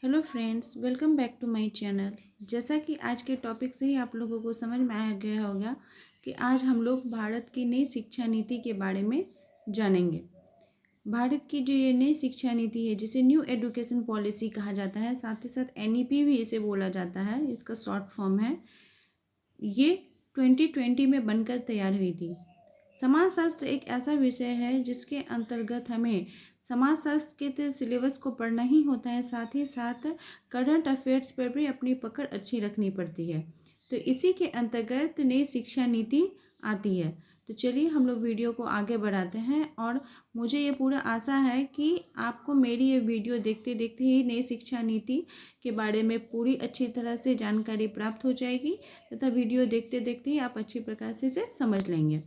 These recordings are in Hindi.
Hello friends, welcome back to my channel. जैसा कि आज के टॉपिक से ही आप लोगों को समझ में आ गया होगा कि आज हम लोग भारत की नई शिक्षा नीति के बारे में जानेंगे। भारत की जो ये नई शिक्षा नीति है जिसे न्यू एजुकेशन पॉलिसी कहा जाता है, साथ ही साथ एनईपी भी इसे बोला जाता है, इसका शॉर्ट फॉर्म है। ये 2020 में बनकर तैयार हुई थी। समाजशास्त्र एक ऐसा विषय है जिसके अंतर्गत हमें समाजशास्त्र के सिलेबस को पढ़ना ही होता है, साथ ही साथ करंट अफेयर्स पर भी अपनी पकड़ अच्छी रखनी पड़ती है। तो इसी के अंतर्गत नई शिक्षा नीति आती है। तो चलिए हम लोग वीडियो को आगे बढ़ाते हैं, और मुझे ये पूरा आशा है कि आपको मेरी ये वीडियो देखते देखते ही नई शिक्षा नीति के बारे में पूरी अच्छी तरह से जानकारी प्राप्त हो जाएगी, तथा वीडियो देखते देखते ही आप अच्छी प्रकार से इसे समझ लेंगे।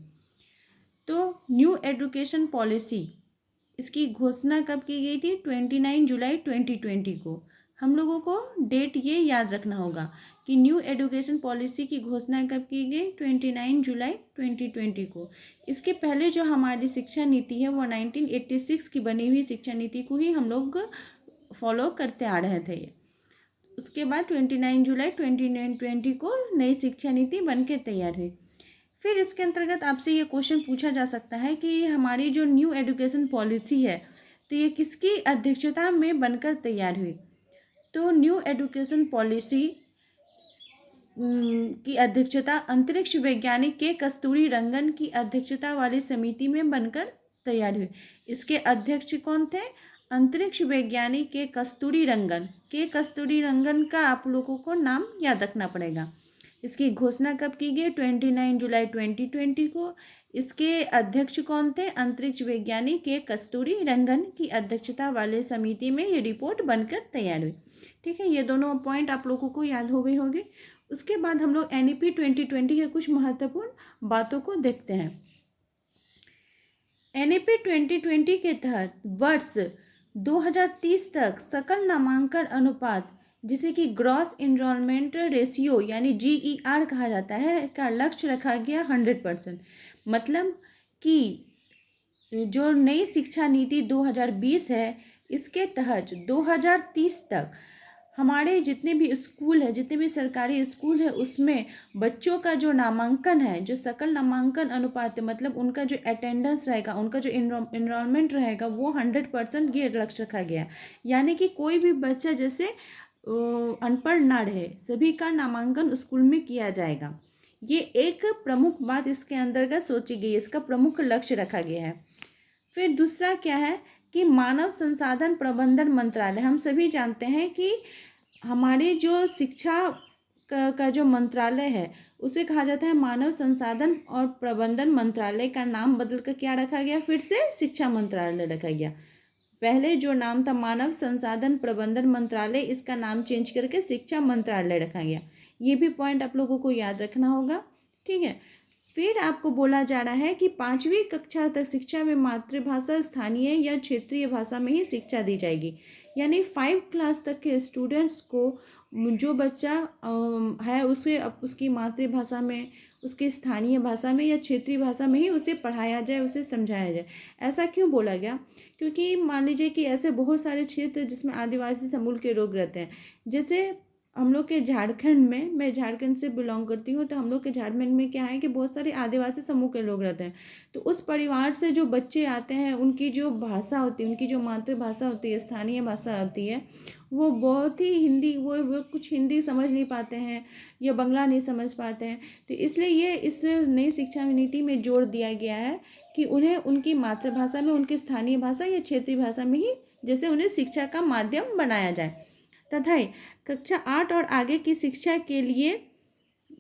तो न्यू एजुकेशन पॉलिसी, इसकी घोषणा कब की गई थी? 29 जुलाई 2020 को। हम लोगों को डेट ये याद रखना होगा कि न्यू एजुकेशन पॉलिसी की घोषणा कब की गई? 29 जुलाई 2020 को। इसके पहले जो हमारी शिक्षा नीति है वो 1986 की बनी हुई शिक्षा नीति को ही हम लोग फॉलो करते आ रहे थे। उसके बाद 29 जुलाई 2020 को नई शिक्षा नीति बन के तैयार हुई। फिर इसके अंतर्गत आपसे ये क्वेश्चन पूछा जा सकता है कि हमारी जो न्यू एजुकेशन पॉलिसी है तो ये किसकी अध्यक्षता में बनकर तैयार हुई? तो न्यू एजुकेशन पॉलिसी की अध्यक्षता अंतरिक्ष वैज्ञानिक के कस्तूरी रंगन की अध्यक्षता वाली समिति में बनकर तैयार हुई। इसके अध्यक्ष कौन थे? अंतरिक्ष वैज्ञानिक के कस्तूरी रंगन का आप लोगों को नाम याद रखना पड़ेगा। इसकी घोषणा कब की गई? 29 जुलाई 2020 को। इसके अध्यक्ष कौन थे? अंतरिक्ष वैज्ञानिक के कस्तूरी रंगन की अध्यक्षता वाले समिति में ये रिपोर्ट बनकर तैयार हुई। ठीक है, ये दोनों पॉइंट आप लोगों को याद हो गई होगी। उसके बाद हम लोग एनईपी 2020 के कुछ महत्वपूर्ण बातों को देखते हैं। एनईपी 2020 के तहत वर्ष 2030 तक सकल नामांकन अनुपात, जिसे कि ग्रॉस इनरोलमेंट रेशियो यानी GER कहा जाता है, का लक्ष्य रखा गया 100%। मतलब कि जो नई शिक्षा नीति 2020 है, इसके तहत 2030 तक हमारे जितने भी स्कूल है, जितने भी सरकारी स्कूल है, उसमें बच्चों का जो नामांकन है, जो सकल नामांकन अनुपात है, मतलब उनका जो अटेंडेंस रहेगा, उनका जो इनरोलमेंट रहेगा, वो 100% ये लक्ष्य रखा गया। यानी कि कोई भी बच्चा जैसे अनपढ़ ना रहे, सभी का नामांकन स्कूल में किया जाएगा। ये एक प्रमुख बात इसके अंतर्गत सोची गई, इसका प्रमुख लक्ष्य रखा गया है। फिर दूसरा क्या है कि मानव संसाधन प्रबंधन मंत्रालय। हम सभी जानते हैं कि हमारे जो शिक्षा का जो मंत्रालय है उसे कहा जाता है मानव संसाधन और प्रबंधन मंत्रालय। का नाम बदल कर क्या रखा गया? फिर से शिक्षा मंत्रालय रखा गया। पहले जो नाम था मानव संसाधन प्रबंधन मंत्रालय, इसका नाम चेंज करके शिक्षा मंत्रालय रखा गया। ये भी पॉइंट आप लोगों को याद रखना होगा। ठीक है, फिर आपको बोला जा रहा है कि 5वीं कक्षा तक शिक्षा में मातृभाषा, स्थानीय या क्षेत्रीय भाषा में ही शिक्षा दी जाएगी। यानी 5 क्लास तक के स्टूडेंट्स को जो बच्चा है उसे उसकी मातृभाषा में, उसकी स्थानीय भाषा में या क्षेत्रीय भाषा में ही उसे पढ़ाया जाए, उसे समझाया जाए। ऐसा क्यों बोला गया? क्योंकि मान लीजिए कि ऐसे बहुत सारे क्षेत्र जिसमें आदिवासी समूह के लोग रहते हैं। जैसे हम लोग के झारखंड में, मैं झारखंड से बिलोंग करती हूँ, तो हम लोग के झारखंड में क्या है कि बहुत सारे आदिवासी समूह के लोग रहते हैं। तो उस परिवार से जो बच्चे आते हैं, उनकी जो भाषा होती है, उनकी जो मातृभाषा होती है, स्थानीय भाषा होती है, वो बहुत ही हिंदी, वो कुछ हिंदी समझ नहीं पाते हैं या बंगला नहीं समझ पाते हैं। तो इसलिए ये इस नई शिक्षा नीति में जोर दिया गया है कि उन्हें उनकी मातृभाषा में, उनकी स्थानीय भाषा या क्षेत्रीय भाषा में ही जैसे उन्हें शिक्षा का माध्यम बनाया जाए। तथा कक्षा 8 और आगे की शिक्षा के लिए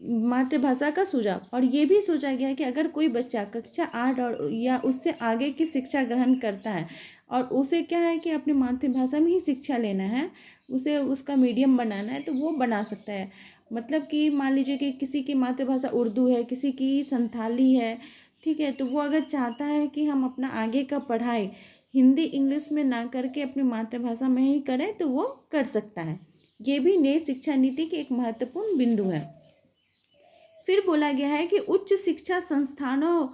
मातृभाषा का सुझाव। और ये भी सोचा गया कि अगर कोई बच्चा कक्षा 8 और या उससे आगे की शिक्षा ग्रहण करता है और उसे क्या है कि अपनी मातृभाषा में ही शिक्षा लेना है, उसे उसका मीडियम बनाना है, तो वो बना सकता है। मतलब कि मान लीजिए कि किसी की मातृभाषा उर्दू है, किसी की संथाली है, ठीक है, तो वो अगर चाहता है कि हम अपना आगे का पढ़ाई हिंदी इंग्लिश में ना करके अपनी मातृभाषा में ही करें, तो वो कर सकता है। ये भी नई शिक्षा नीति की एक महत्वपूर्ण बिंदु है। फिर बोला गया है कि उच्च शिक्षा संस्थानों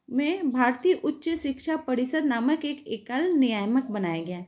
में भारतीय उच्च शिक्षा परिषद नामक एक एकल नियामक बनाया गया है।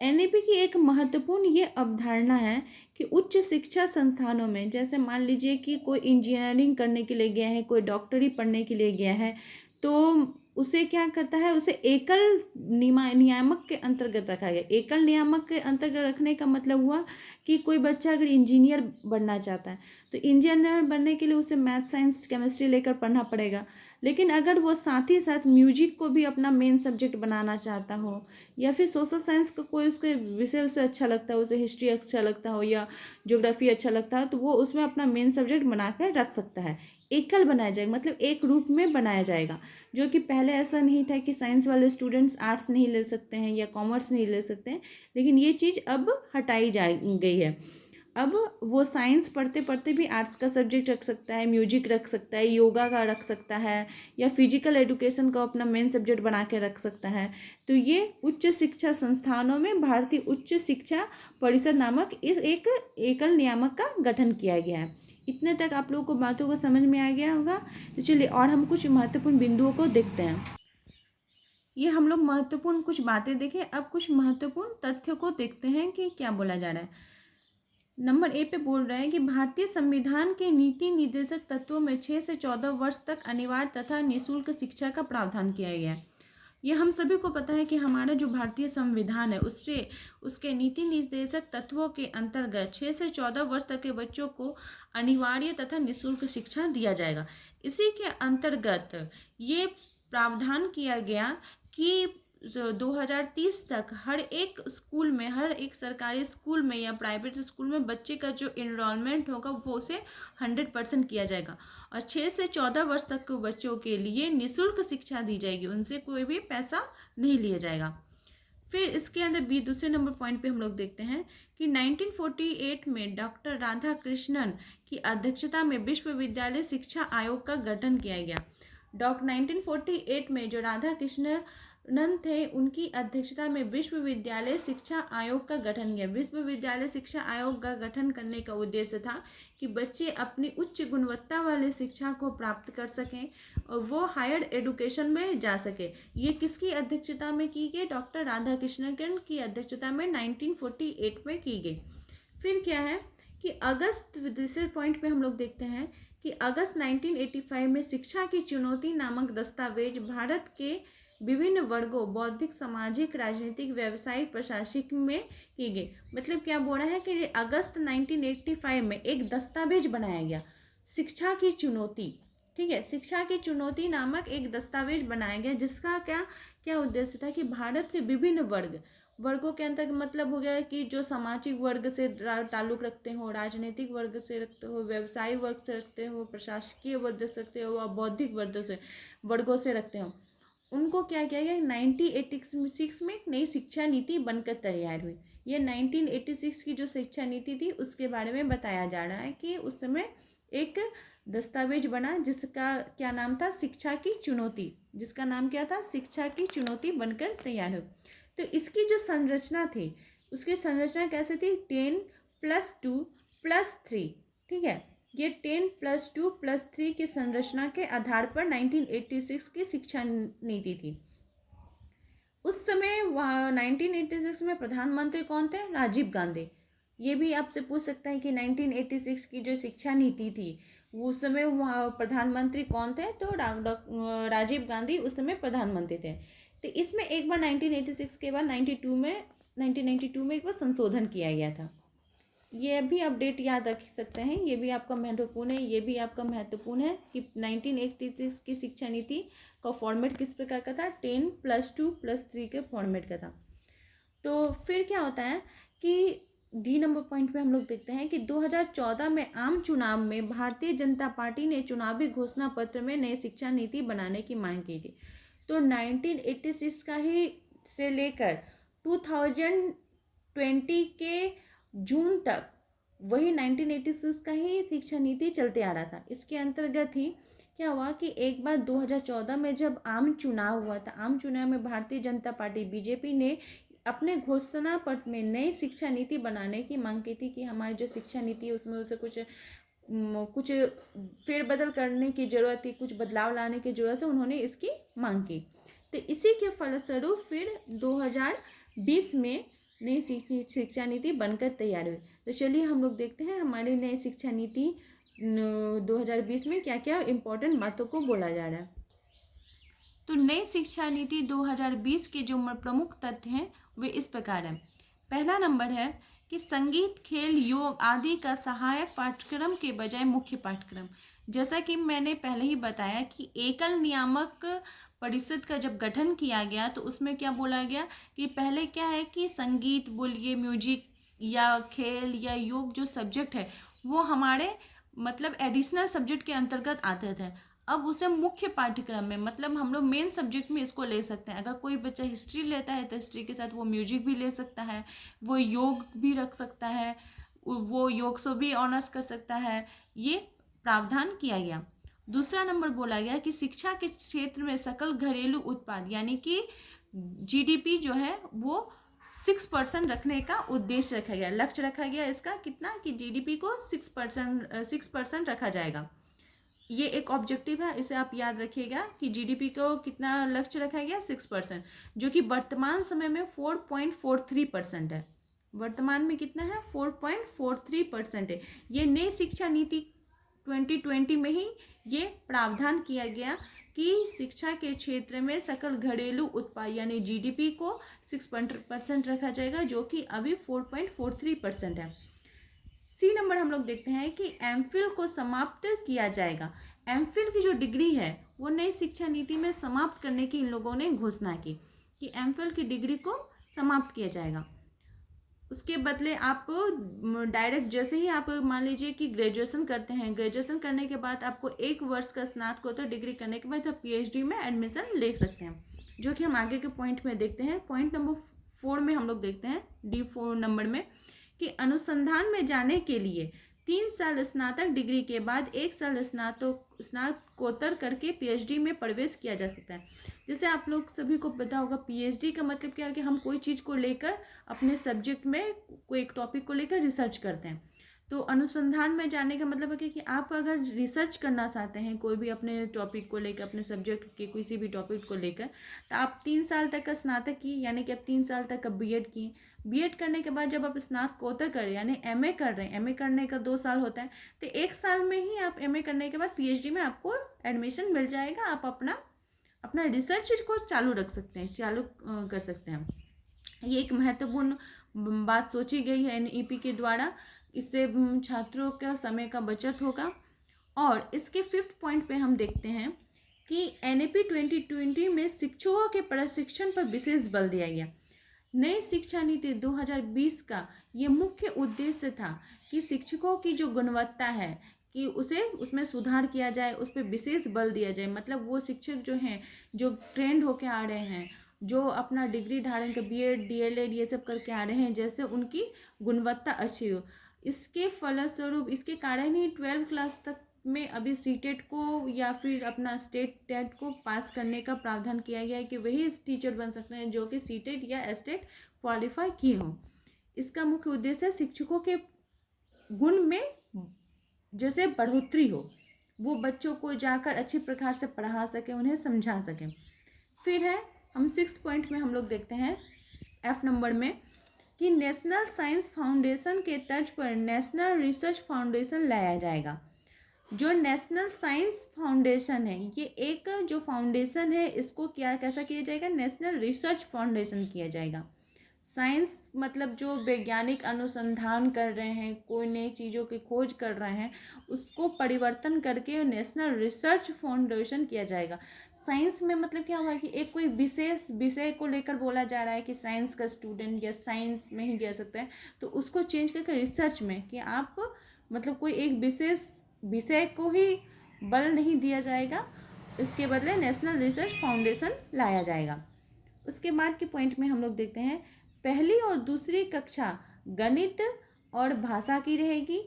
एनईपी की एक महत्वपूर्ण ये अवधारणा है कि उच्च शिक्षा संस्थानों में, जैसे मान लीजिए कि कोई इंजीनियरिंग करने के लिए गया है, कोई डॉक्टरी पढ़ने के लिए गया है, तो उसे क्या करता है, उसे एकल नियामक के अंतर्गत रखा गया। एकल नियामक के अंतर्गत रखने का मतलब हुआ कि कोई बच्चा अगर इंजीनियर बनना चाहता है तो इंजीनियर बनने के लिए उसे मैथ साइंस केमिस्ट्री लेकर पढ़ना पड़ेगा। लेकिन अगर वो साथ ही साथ म्यूजिक को भी अपना मेन सब्जेक्ट बनाना चाहता हो, या फिर सोशल साइंस का कोई उसके विषय उसे अच्छा लगता है, उसे हिस्ट्री अच्छा लगता हो या ज्योग्राफी अच्छा लगता है, तो वो उसमें अपना मेन सब्जेक्ट बना कर रख सकता है। एकल बनाया जाएगा, मतलब एक रूप में बनाया जाएगा, जो कि पहले ऐसा नहीं था कि साइंस वाले स्टूडेंट्स आर्ट्स नहीं ले सकते हैं या कॉमर्स नहीं ले सकते हैं। लेकिन ये चीज़ अब हटाई जा गई है। अब वो साइंस पढ़ते पढ़ते भी आर्ट्स का सब्जेक्ट रख सकता है, म्यूजिक रख सकता है, योगा का रख सकता है, या फिजिकल एजुकेशन को अपना मेन सब्जेक्ट बना के रख सकता है। तो ये उच्च शिक्षा संस्थानों में भारतीय उच्च शिक्षा परिषद नामक इस एक एकल नियामक का गठन किया गया है। इतने तक आप लोगों को बातों को समझ में आ गया होगा। तो चलिए और हम कुछ महत्वपूर्ण बिंदुओं को देखते हैं। ये हम लोग महत्वपूर्ण कुछ बातें देखें, अब कुछ महत्वपूर्ण तथ्यों को देखते हैं कि क्या बोला जा रहा है। नंबर ए पे बोल रहे हैं कि भारतीय संविधान के नीति निर्देशक तत्वों में 6 से 14 वर्ष तक अनिवार्य तथा निःशुल्क शिक्षा का प्रावधान किया गया है। ये हम सभी को पता है कि हमारा जो भारतीय संविधान है उससे उसके नीति निर्देशक तत्वों के अंतर्गत 6 से 14 वर्ष तक के बच्चों को अनिवार्य तथा निःशुल्क शिक्षा दिया जाएगा। इसी के अंतर्गत ये प्रावधान किया गया कि 2030 तक हर एक स्कूल में, हर एक सरकारी स्कूल में या प्राइवेट स्कूल में बच्चे का जो इनरोलमेंट होगा वो उसे 100% किया जाएगा, और 6 से 14 वर्ष तक के बच्चों के लिए निःशुल्क शिक्षा दी जाएगी, उनसे कोई भी पैसा नहीं लिया जाएगा। फिर इसके अंदर भी दूसरे नंबर पॉइंट पे हम लोग देखते हैं कि 1948 में डॉक्टर राधा कृष्णन की अध्यक्षता में विश्वविद्यालय शिक्षा आयोग का गठन किया गया। 1948 में जो राधा कृष्णन थे उनकी अध्यक्षता में विश्वविद्यालय शिक्षा आयोग का गठन किया। विश्वविद्यालय शिक्षा आयोग का गठन करने का उद्देश्य था कि बच्चे अपनी उच्च गुणवत्ता वाले शिक्षा को प्राप्त कर सकें और वो हायर एजुकेशन में जा सके। ये किसकी अध्यक्षता में की गई? डॉक्टर राधा कृष्णन की अध्यक्षता में 1948 में की गई। फिर क्या है कि अगस्त, दूसरे पॉइंट पे हम लोग देखते हैं कि अगस्त 1985 में शिक्षा की चुनौती नामक दस्तावेज भारत के विभिन्न वर्गों, बौद्धिक, सामाजिक, राजनीतिक, व्यावसायिक, प्रशासनिक में की गई। मतलब क्या बोल रहा है कि अगस्त 1985 में एक दस्तावेज बनाया गया, शिक्षा की चुनौती। ठीक है, शिक्षा की चुनौती नामक एक दस्तावेज बनाया गया, जिसका क्या क्या उद्देश्य था कि भारत के विभिन्न वर्गों के अंतर्गत मतलब हो गया कि जो सामाजिक वर्ग से ताल्लुक़ रखते हो, राजनीतिक वर्ग से रखते हो, व्यवसायिक वर्ग से रखते हो, प्रशासकीय वर्ग से रखते हो, और बौद्धिक वर्गों से रखते हो, उनको क्या किया गया? 1986 में एक नई शिक्षा नीति बनकर तैयार हुई। ये 1986 की जो शिक्षा नीति थी उसके बारे में बताया जा रहा है कि उस समय एक दस्तावेज बना जिसका क्या नाम था? शिक्षा की चुनौती। जिसका नाम क्या था? शिक्षा की चुनौती बनकर तैयार हुई। तो इसकी जो संरचना थी, उसकी संरचना कैसे थी? 10+2+3। ठीक है, ये 10+2+3 की संरचना के आधार पर 1986 की शिक्षा नीति थी। उस समय 1986 में प्रधानमंत्री कौन थे? राजीव गांधी। ये भी आपसे पूछ सकता है कि 1986 की जो शिक्षा नीति थी उस समय वहाँ प्रधानमंत्री कौन थे? तो राजीव गांधी उस समय प्रधानमंत्री थे। तो इसमें एक बार 1986 के बाद 1992 में एक बार संशोधन किया गया था। ये भी अपडेट याद रख सकते हैं, ये भी आपका महत्वपूर्ण है। ये भी आपका महत्वपूर्ण है कि 1986 की शिक्षा नीति का फॉर्मेट किस प्रकार का था? 10+2+3 के फॉर्मेट का था। तो फिर क्या होता है कि डी नंबर पॉइंट पे हम लोग देखते हैं कि 2014 में आम चुनाव में भारतीय जनता पार्टी ने चुनावी घोषणा पत्र में नई शिक्षा नीति बनाने की मांग की थी। तो 1986 का ही से लेकर 2020 के जून तक वही 1986 का ही शिक्षा नीति चलते आ रहा था। इसके अंतर्गत ही क्या हुआ कि एक बार 2014 में जब आम चुनाव हुआ था, आम चुनाव में भारतीय जनता पार्टी बीजेपी ने अपने घोषणा पत्र में नई शिक्षा नीति बनाने की मांग की थी कि हमारी जो शिक्षा नीति है उसमें उसे कुछ फेरबदल करने की ज़रूरत थी, कुछ बदलाव लाने की ज़रूरत है, उन्होंने इसकी मांग की। तो इसी के फलस्वरूप फिर 2020 में नई शिक्षा नीति बनकर तैयार हुई। तो चलिए हम लोग देखते हैं हमारी नई शिक्षा नीति 2020 में क्या क्या इम्पोर्टेंट बातों को बोला जा रहा है। तो नई शिक्षा नीति 2020 के जो प्रमुख तथ्य हैं वे इस प्रकार हैं। पहला नंबर है कि संगीत, खेल, योग आदि का सहायक पाठ्यक्रम के बजाय मुख्य पाठ्यक्रम। जैसा कि मैंने पहले ही बताया कि एकल नियामक परिषद का जब गठन किया गया तो उसमें क्या बोला गया कि पहले क्या है कि संगीत बोलिए, म्यूजिक या खेल या योग जो सब्जेक्ट है वो हमारे मतलब एडिशनल सब्जेक्ट के अंतर्गत आते थे। अब उसे मुख्य पाठ्यक्रम में मतलब हम लोग मेन सब्जेक्ट में इसको ले सकते हैं। अगर कोई बच्चा हिस्ट्री लेता है तो हिस्ट्री के साथ वो म्यूजिक भी ले सकता है, वो योग भी रख सकता है, वो योग से भी ऑनर्स कर सकता है। ये प्रावधान किया गया। दूसरा नंबर बोला गया कि शिक्षा के क्षेत्र में सकल घरेलू उत्पाद यानी कि जीडीपी जो है वो 6% रखने का उद्देश्य रखा गया, लक्ष्य रखा गया इसका कितना कि जीडीपी को 6% रखा जाएगा। ये एक ऑब्जेक्टिव है, इसे आप याद रखिएगा कि जीडीपी को कितना लक्ष्य रखा गया 6%, जो कि वर्तमान समय में 4.43% है। वर्तमान में कितना है 4.43% है। ये नई शिक्षा नीति 2020 में ही ये प्रावधान किया गया कि शिक्षा के क्षेत्र में सकल घरेलू उत्पाद यानी जीडीपी को 6% रखा जाएगा, जो कि अभी 4.43% है। सी नंबर हम लोग देखते हैं कि एमफिल को समाप्त किया जाएगा। एमफिल की जो डिग्री है वो नई शिक्षा नीति में समाप्त करने की इन लोगों ने घोषणा की कि एमफिल की डिग्री को समाप्त किया जाएगा। उसके बदले आप डायरेक्ट जैसे ही आप मान लीजिए कि ग्रेजुएशन करते हैं, ग्रेजुएशन करने के बाद आपको 1 वर्ष का स्नातकोत्तर डिग्री करने के बाद आप पीएचडी में एडमिशन ले सकते हैं, जो कि हम आगे के पॉइंट में देखते हैं। पॉइंट नंबर 4 में हम लोग देखते हैं D4 नंबर में कि अनुसंधान में जाने के लिए 3 साल स्नातक डिग्री के बाद 1 साल स्नातकोत्तर करके पीएचडी में प्रवेश किया जा सकता है। जैसे आप लोग सभी को पता होगा पीएचडी का मतलब क्या है कि हम कोई चीज़ को लेकर अपने सब्जेक्ट में कोई एक टॉपिक को लेकर रिसर्च करते हैं। तो अनुसंधान में जाने का मतलब है कि आप अगर रिसर्च करना चाहते हैं कोई भी अपने टॉपिक को लेकर, अपने सब्जेक्ट के किसी भी टॉपिक को लेकर, तो आप 3 साल तक का स्नातक की यानी कि आप 3 साल तक का बीएड की। बीएड करने के बाद जब आप स्नातकोत्तर करें यानी एमए कर रहे हैं, एमए करने का 2 साल होता है, तो 1 साल में ही आप एमए करने के बाद पीएचडी में आपको एडमिशन मिल जाएगा। आप अपना रिसर्च को चालू रख सकते हैं, चालू कर सकते हैं। ये एक महत्वपूर्ण बात सोची गई है एनईपी के द्वारा। इससे छात्रों का समय का बचत होगा। और इसके 5th पॉइंट पे हम देखते हैं कि एनईपी 2020 में शिक्षकों के प्रशिक्षण पर विशेष बल दिया गया। नई शिक्षा नीति 2020 का ये मुख्य उद्देश्य था कि शिक्षकों की जो गुणवत्ता है कि उसमें सुधार किया जाए, उस पर विशेष बल दिया जाए। मतलब वो शिक्षक जो हैं जो ट्रेंड होके आ रहे हैं, जो अपना डिग्री धारण कर बीएड डीएलएड ये सब करके आ रहे हैं, जैसे उनकी गुणवत्ता अच्छी हो। इसके फलस्वरूप इसके कारण ही 12 क्लास तक में अभी सीटेट को या फिर अपना स्टेट टेट को पास करने का प्रावधान किया गया है कि वही टीचर बन सकते हैं जो कि सीटेट या एस्टेट क्वालिफाई किए हों। इसका मुख्य उद्देश्य शिक्षकों के गुण में जैसे बढ़ोतरी हो, वो बच्चों को जाकर अच्छी प्रकार से पढ़ा सकें, उन्हें समझा सकें। फिर है हम 6th पॉइंट में हम लोग देखते हैं F नंबर में कि नेशनल साइंस फाउंडेशन के तर्ज पर नेशनल रिसर्च फाउंडेशन लाया जाएगा। जो नेशनल साइंस फाउंडेशन है ये एक जो फाउंडेशन है इसको कैसा किया जाएगा, नेशनल रिसर्च फाउंडेशन किया जाएगा। साइंस मतलब जो वैज्ञानिक अनुसंधान कर रहे हैं, कोई नई चीज़ों की खोज कर रहे हैं, उसको परिवर्तन करके नेशनल रिसर्च फाउंडेशन किया जाएगा। साइंस में मतलब क्या हुआ कि एक कोई विशेष विषय को लेकर बोला जा रहा है कि साइंस का स्टूडेंट या साइंस में ही जा सकता है, तो उसको चेंज करके रिसर्च में कि आप मतलब कोई एक विशेष विषय को ही बल नहीं दिया जाएगा, इसके बदले नेशनल रिसर्च फाउंडेशन लाया जाएगा। उसके बाद के पॉइंट में हम लोग देखते हैं पहली और दूसरी कक्षा गणित और भाषा की रहेगी।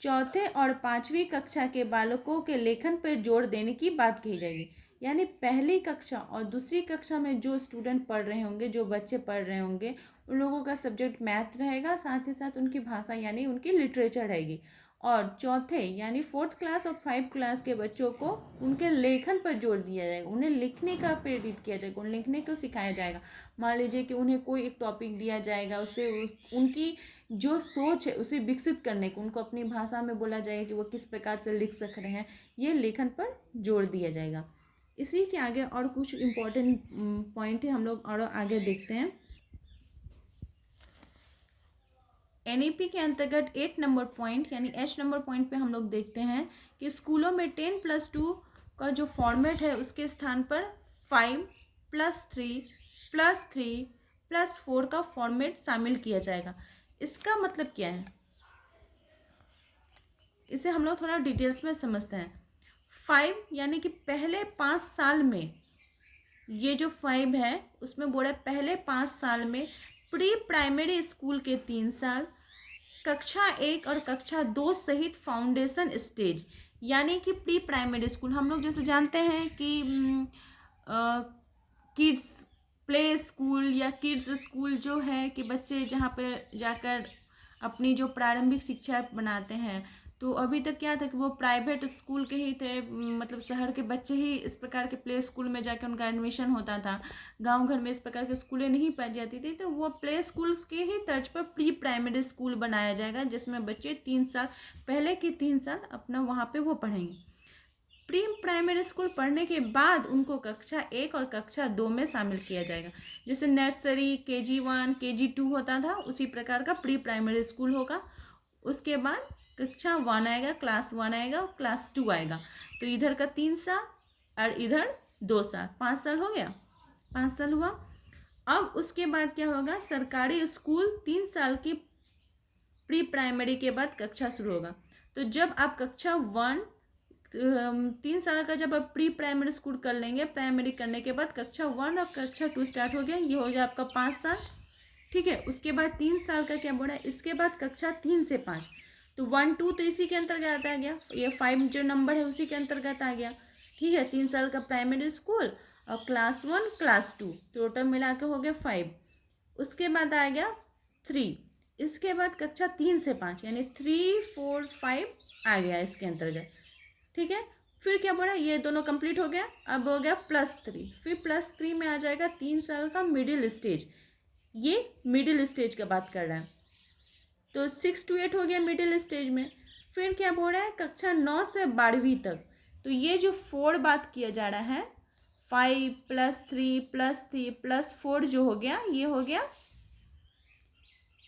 चौथे और 5वीं कक्षा के बालकों के लेखन पर जोर देने की बात कही जाएगी। यानी पहली कक्षा और दूसरी कक्षा में जो स्टूडेंट पढ़ रहे होंगे, जो बच्चे पढ़ रहे होंगे, उन लोगों का सब्जेक्ट मैथ रहेगा, साथ ही साथ उनकी भाषा यानी उनकी लिटरेचर रहेगी। और चौथे यानी फोर्थ क्लास और 5 क्लास के बच्चों को उनके लेखन पर जोर दिया जाएगा, उन्हें लिखने का प्रेरित किया जाएगा, उन्हें लिखने को सिखाया जाएगा। मान लीजिए कि उन्हें कोई एक टॉपिक दिया जाएगा, उससे उनकी जो सोच है उसे विकसित करने को, उनको अपनी भाषा में बोला जाएगा कि वो किस प्रकार से लिख सक रहे हैं, ये लेखन पर जोर दिया जाएगा। इसी के आगे और कुछ इम्पोर्टेंट पॉइंट है, हम लोग और आगे देखते हैं। एनईपी के अंतर्गत 8 नंबर पॉइंट यानी एच नंबर पॉइंट पे हम लोग देखते हैं कि स्कूलों में 10+2 का जो फॉर्मेट है उसके स्थान पर 5+3+3+4 का फॉर्मेट शामिल किया जाएगा। इसका मतलब क्या है, इसे हम लोग थोड़ा डिटेल्स में समझते हैं। 5 यानी कि पहले 5 साल में, ये जो 5 है उसमें बोला पहले 5 साल में प्री प्राइमरी स्कूल के 3 साल, कक्षा 1 और कक्षा 2 सहित फाउंडेशन स्टेज, यानी कि प्री प्राइमरी स्कूल हम लोग जैसे जानते हैं कि किड्स प्ले स्कूल या किड्स स्कूल जो है कि बच्चे जहाँ पे जाकर अपनी जो प्रारंभिक शिक्षा बनाते हैं। तो अभी तक क्या था कि वो प्राइवेट स्कूल के ही थे, मतलब शहर के बच्चे ही इस प्रकार के प्ले स्कूल में जाकर उनका एडमिशन होता था, गांव घर में इस प्रकार के स्कूलें नहीं पाई जाती थी। तो वो प्ले स्कूल्स के ही तर्ज पर प्री प्राइमरी स्कूल बनाया जाएगा, जिसमें बच्चे 3 साल पहले के 3 साल अपना वहाँ पे वो पढ़ेंगे। प्री प्राइमरी स्कूल पढ़ने के बाद उनको कक्षा 1 और कक्षा 2 में शामिल किया जाएगा। जैसे नर्सरी KG1 KG2 होता था, उसी प्रकार का प्री प्राइमरी स्कूल होगा। उसके बाद कक्षा 1 आएगा, क्लास 1 आएगा, क्लास 2 आएगा। तो इधर का 3 साल और इधर 2 साल, 5 साल हो गया, 5 साल हुआ। अब उसके बाद क्या होगा, सरकारी स्कूल 3 साल की प्री प्राइमरी के बाद कक्षा शुरू होगा। तो जब आप कक्षा 1 3 साल का जब आप प्री प्राइमरी स्कूल कर लेंगे, प्राइमरी करने के बाद कक्षा 1 और कक्षा 2 स्टार्ट हो गया, ये हो गया आपका 5 साल। ठीक है, उसके बाद 3 साल का क्या बोला, इसके बाद कक्षा 3 से 5, तो 1 2 तो इसी के अंतर्गत आ गया, ये 5 जो नंबर है उसी के अंतर्गत आ गया। ठीक है, 3 साल का प्राइमरी स्कूल और क्लास 1 क्लास 2 टोटल मिला के हो गया 5। उसके बाद आ गया 3, इसके बाद कक्षा 3 से 5 यानी 3 4 5 आ गया इसके अंतर्गत। ठीक है, फिर क्या बोला, ये दोनों कंप्लीट हो गया, अब हो गया +3, फिर +3 में आ जाएगा 3 साल का मिडिल स्टेज, ये मिडिल स्टेज का बात कर रहा है। तो 6 to 8 हो गया मिडिल स्टेज में। फिर क्या बोल रहा है, कक्षा 9 से 12वीं तक। तो ये जो 4 बात किया जा रहा है, 5+3+3+4 जो हो गया, ये हो गया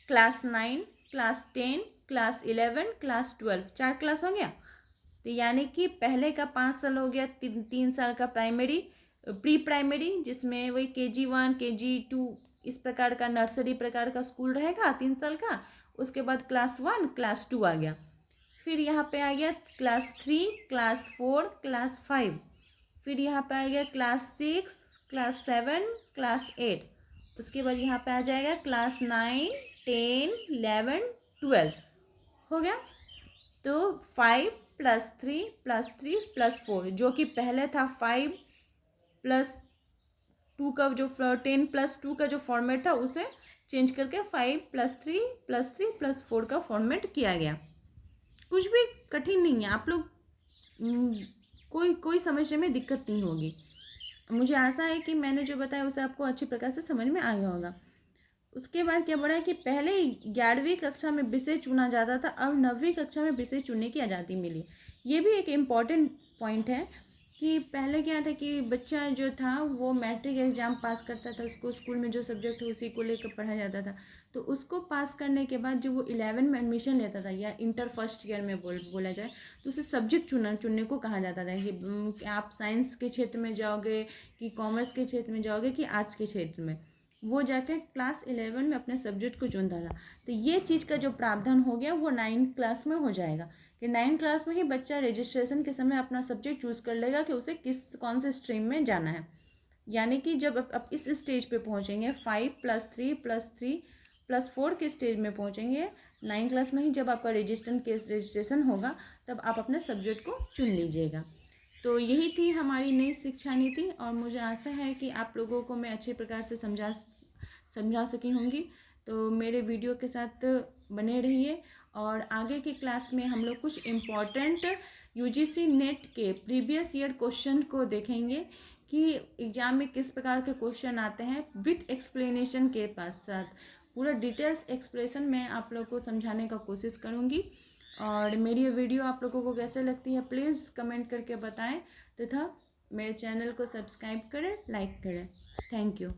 class 9 class 10 class 11 class 12, 4 class हो गया। तो यानी कि पहले का 5 साल हो गया, 3 साल का प्राइमरी प्री प्राइमरी, जिसमें वही KG1 KG2 इस प्रकार का नर्सरी प्रकार का स्कूल रहेगा 3 साल का। उसके बाद क्लास 1 क्लास 2 आ गया। फिर यहाँ पे आ गया क्लास 3 क्लास 4 क्लास 5। फिर यहाँ पे आ गया क्लास 6 क्लास 7 क्लास 8। उसके बाद यहाँ पे आ जाएगा क्लास 9 10 11 12 हो गया। तो 5+3+3+4 जो कि पहले था 5+2 का जो 10+2 का जो फॉर्मेट था उसे चेंज करके 5+3+3+4 का फॉर्मेट किया गया। कुछ भी कठिन नहीं है, आप लोग कोई समझने में दिक्कत नहीं होगी। मुझे आशा है कि मैंने जो बताया उसे आपको अच्छी प्रकार से समझ में आ गया होगा। उसके बाद क्या बोला कि पहले 11वीं कक्षा में विषय चुना जाता था, अब 9वीं कक्षा में विषय चुनने की आज़ादी मिली। ये भी एक इम्पॉर्टेंट पॉइंट है कि पहले क्या था कि बच्चा जो था वो मैट्रिक एग्ज़ाम पास करता था, उसको स्कूल में जो सब्जेक्ट है उसी को लेकर पढ़ा जाता था। तो उसको पास करने के बाद जो वो 11 में एडमिशन लेता था या इंटर फर्स्ट ईयर में बोला जाए, तो उसे सब्जेक्ट चुनने को कहा जाता था कि आप साइंस के क्षेत्र में जाओगे कि कॉमर्स के क्षेत्र में जाओगे कि आर्ट्स के क्षेत्र में। वो जाके क्लास 11 में अपने सब्जेक्ट को चुनता था। तो ये चीज़ का जो प्रावधान हो गया वो 9th क्लास में हो जाएगा कि 9th क्लास में ही बच्चा रजिस्ट्रेशन के समय अपना सब्जेक्ट चूज़ कर लेगा कि उसे कौन से स्ट्रीम में जाना है। यानी कि जब आप इस स्टेज पे पहुँचेंगे 5+3+3+4 के स्टेज में पहुँचेंगे 9th क्लास में ही, जब आपका रजिस्ट्रेशन होगा तब आप अपने सब्जेक्ट को चुन लीजिएगा। तो यही थी हमारी नई शिक्षा नीति और मुझे आशा है कि आप लोगों को मैं अच्छे प्रकार से समझा सकी होंगी। तो मेरे वीडियो के साथ बने रहिए और आगे की क्लास में हम लोग कुछ इम्पॉर्टेंट यूजीसी नेट के प्रीवियस ईयर क्वेश्चन को देखेंगे कि एग्ज़ाम में किस प्रकार के क्वेश्चन आते हैं विथ एक्सप्लेनेशन के साथ पूरा डिटेल्स एक्सप्रेशन मैं आप लोग को समझाने का कोशिश करूँगी। और मेरी ये वीडियो आप लोगों को कैसे लगती है प्लीज़ कमेंट करके बताएं तथा मेरे चैनल को सब्सक्राइब करें, लाइक करें। Thank you.